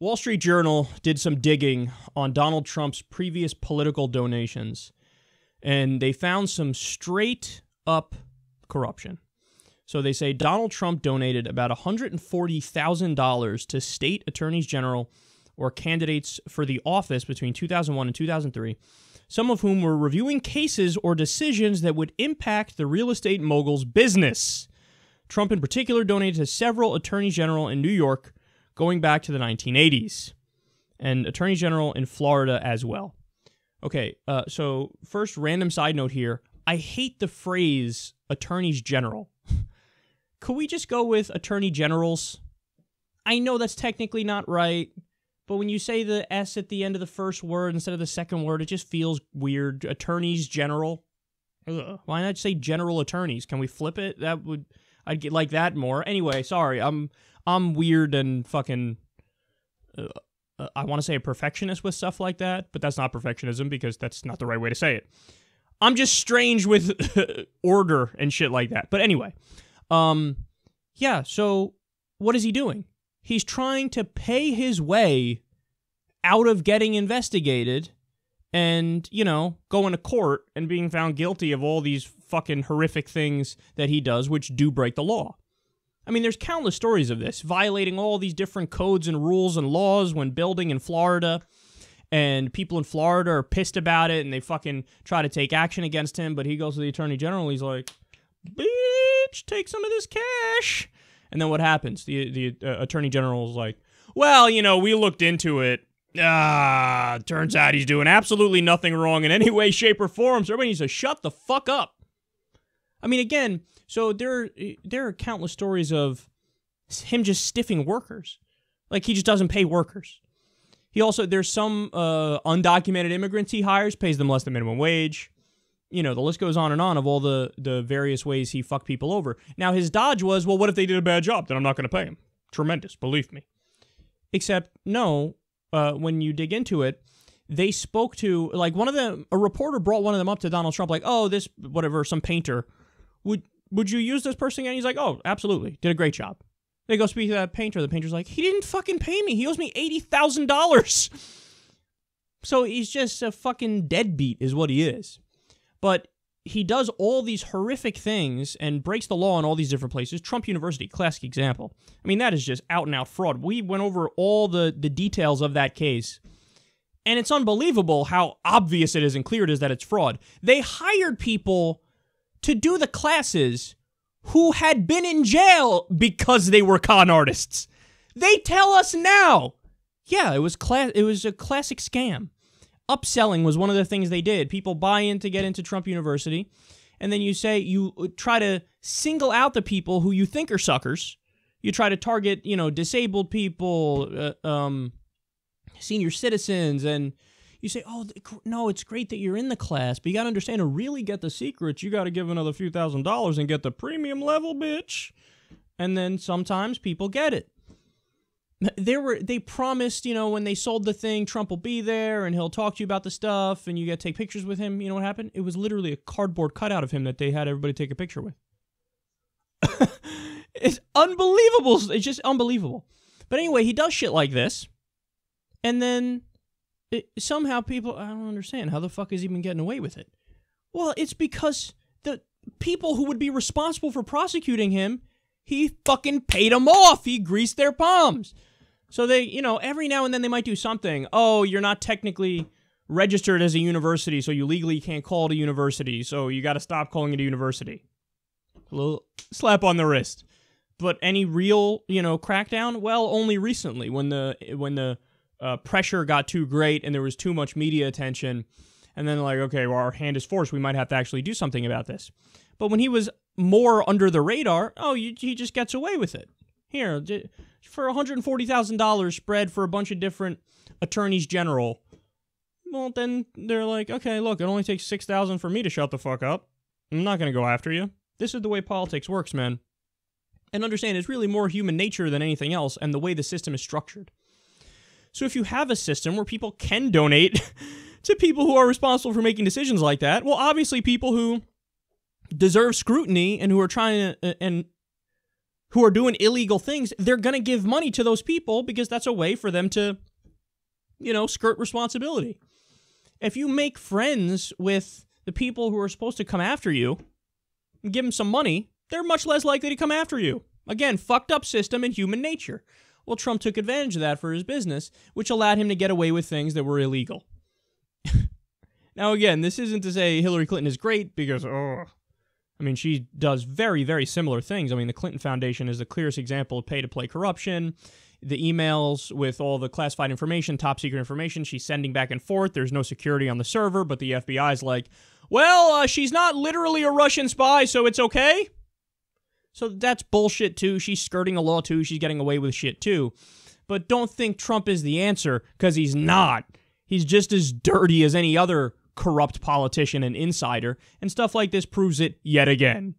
Wall Street Journal did some digging on Donald Trump's previous political donations, and they found some straight-up corruption. So they say Donald Trump donated about $140,000 to state attorneys general or candidates for the office between 2001 and 2003, some of whom were reviewing cases or decisions that would impact the real estate mogul's business. Trump in particular donated to several attorneys general in New York going back to the 1980s, and attorney general in Florida as well. Okay, so first random side note here. I hate the phrase attorneys general. Could we just go with attorney generals? I know that's technically not right, but when you say the S at the end of the first word instead of the second word, it just feels weird. Attorneys general? Ugh. Why not say general attorneys? Can we flip it? I'd get like that more. Anyway, sorry, I'm weird and fucking, I want to say a perfectionist with stuff like that, but that's not perfectionism because that's not the right way to say it. I'm just strange with order and shit like that. But anyway, yeah, so what is he doing? He's trying to pay his way out of getting investigated and, you know, going to court and being found guilty of all these fucking horrific things that he does, which do break the law. I mean, there's countless stories of this, violating all these different codes and rules and laws when building in Florida, and people in Florida are pissed about it, and they fucking try to take action against him, but he goes to the attorney general, and he's like, bitch, take some of this cash. And then what happens? The attorney general is like, well, you know, we looked into it. Turns out he's doing absolutely nothing wrong in any way, shape, or form, so everybody needs to shut the fuck up. I mean, again, so there are countless stories of him just stiffing workers. Like, he just doesn't pay workers. He also, there's some undocumented immigrants he hires, pays them less than minimum wage. You know, the list goes on of all the various ways he fucked people over. Now, his dodge was, well, what if they did a bad job? Then I'm not going to pay them. Tremendous, believe me. Except, no, when you dig into it, they spoke to, like, a reporter brought one of them up to Donald Trump, like, oh, this, whatever, some painter, would you use this person again? He's like, oh, absolutely, did a great job. They go speak to that painter. The painter's like, he didn't fucking pay me. He owes me $80,000. So he's just a fucking deadbeat is what he is. But he does all these horrific things and breaks the law in all these different places. Trump University, classic example. I mean, that is just out-and-out fraud. We went over all the details of that case, and it's unbelievable how obvious it is and clear it is that it's fraud. They hired people to do the classes who had been in jail because they were con artists. They tell us now. Yeah, it was a classic scam. Upselling was one of the things they did. People buy in to get into Trump University, and then you try to single out the people who you think are suckers. You try to target, you know, disabled people, senior citizens, and you say, oh, no, it's great that you're in the class, but you got to understand, to really get the secrets, you got to give another few $1,000s and get the premium level, bitch. And then sometimes people get it. They promised, you know, when they sold the thing, Trump will be there and he'll talk to you about the stuff and you get to take pictures with him. You know what happened? It was literally a cardboard cutout of him that they had everybody take a picture with. It's unbelievable. It's just unbelievable. But anyway, he does shit like this. And then somehow people, I don't understand, how the fuck is he even getting away with it? Well, it's because the people who would be responsible for prosecuting him, he fucking paid them off. He greased their palms. So they, you know, every now and then they might do something. Oh, you're not technically registered as a university, so you legally can't call it a university, so you got to stop calling it a university. A little slap on the wrist. But any real, you know, crackdown? Well, only recently when the pressure got too great and there was too much media attention, and then like, okay, well, our hand is forced. We might have to actually do something about this. But when he was more under the radar, he just gets away with it. Here, for $140,000 spread for a bunch of different attorneys general. Well, then they're like, okay, look, it only takes $6,000 for me to shut the fuck up. I'm not going to go after you. This is the way politics works, man. And understand, it's really more human nature than anything else, and the way the system is structured. So if you have a system where people can donate to people who are responsible for making decisions like that, well, obviously people who deserve scrutiny and who are trying to, and who are doing illegal things, they're going to give money to those people because that's a way for them to, skirt responsibility. If you make friends with the people who are supposed to come after you and give them some money, they're much less likely to come after you. Again, fucked up system and human nature. Well, Trump took advantage of that for his business, which allowed him to get away with things that were illegal. Now, again, this isn't to say Hillary Clinton is great because, she does very, very similar things. The Clinton Foundation is the clearest example of pay-to-play corruption. The emails with all the classified information, top secret information, she's sending back and forth. There's no security on the server, but the FBI's like, well, she's not literally a Russian spy, so it's okay. So that's bullshit, too. She's skirting the law, too. She's getting away with shit, too. But don't think Trump is the answer, because he's not. He's just as dirty as any other corrupt politician and insider, and stuff like this proves it yet again.